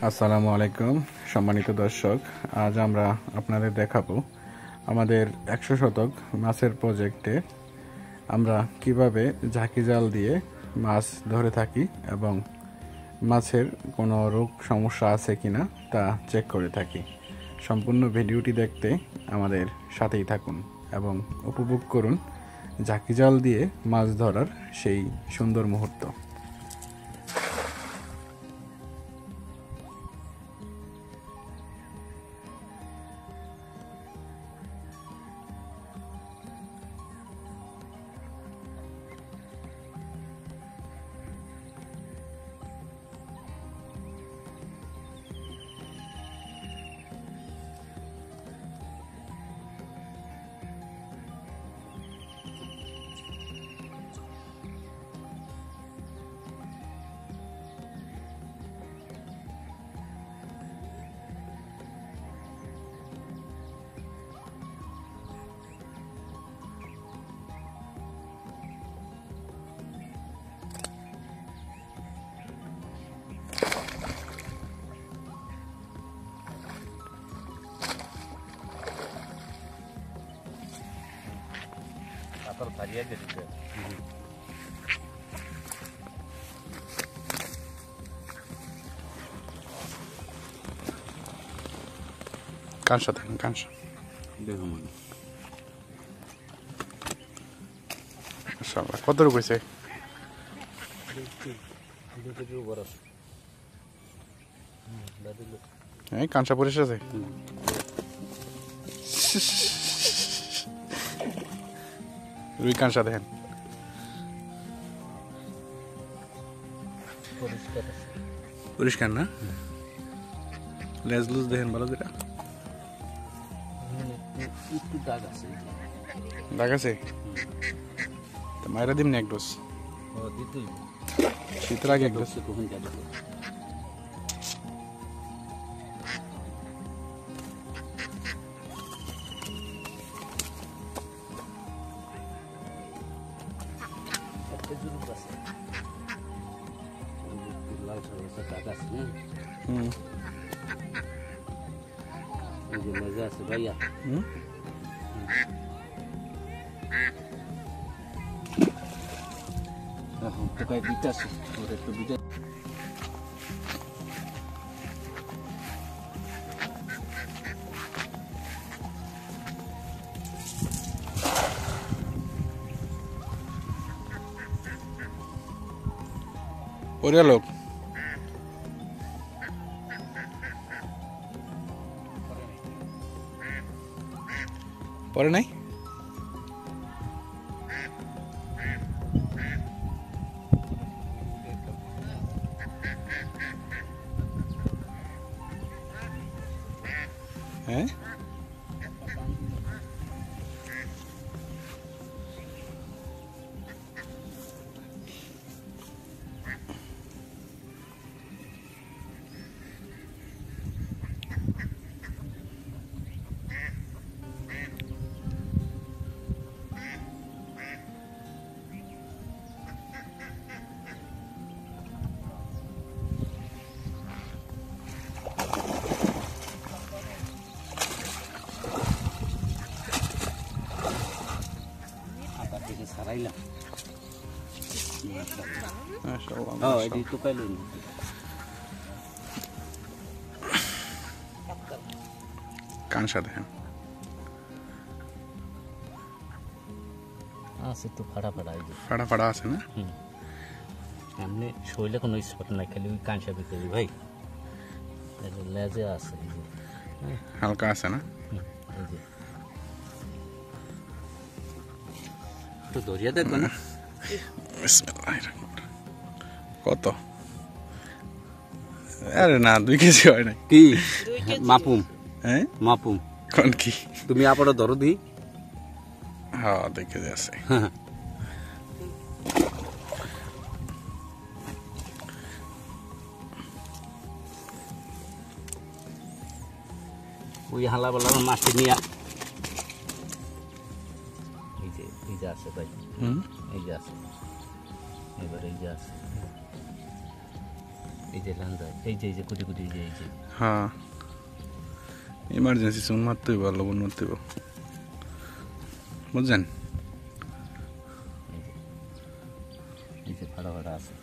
আসসালামু আলাইকুম সম্মানিত দর্শক, আজ আমরা আপনাদের দেখাবো আমাদের 100 শতক মাছের প্রজেক্টে আমরা কিভাবে ঝাঁকি জাল দিয়ে মাছ ধরে থাকি এবং মাছের কোনো রোগ সমস্যা আছে কিনা তা চেক করে থাকি। সম্পূর্ণ ভিডিওটি দেখতে আমাদের সাথেই থাকুন এবং উপভোগ করুন ঝাঁকি জাল দিয়ে মাছ ধরার সেই সুন্দর মুহূর্ত। কাঁসা দেখেন, কাঁসা দেখুন কত রূপ হয়েছে? কাঁসা পরিষ্কার আছে। রুই কাঁসা দেখেন, পরিষ্কার না? লেজ লুজ দেখেন ভালো করে। দাগ আছে? মায়েরা দিম না এক ডোজ, শীতের আগে এক ডোজ। ভাইয়া পোকায় বিটাছে ওর একটু বিটা। ওরে লোক পরে নাই। হ্যাঁ কাঁসা দেখেন আছে তো ফাড়া ফাড়া, ফাড়া ফাড়া আছে না? এমনি শরীরে কোনো স্পট নাই, খালি ওই কাঁসা বিকেলি ভাই লেজে আছে হালকা আছে না? তো ধরিয়া দেখো না। কত? আরে না, 2 কেজি হয় না। কি মাপুম? হ্যাঁ মাপুম কোন কি? তুমি আপাতত ধরো দি। হ্যাঁ 2 কেজি আছে। ওই হালা বলা মাছটি নিয়ে এই যে আছে ভাই, এই যে আছে এবার এই যে আছে, এই যে লাঞ্জা, এই যে কুটি কুটি, এই যে হ্যাঁ ইমার্জেন্সি চুন মারতে হইব, লবণ মারতে হইব, বুঝছেন? এই যে ফাটা ফাটা আছে।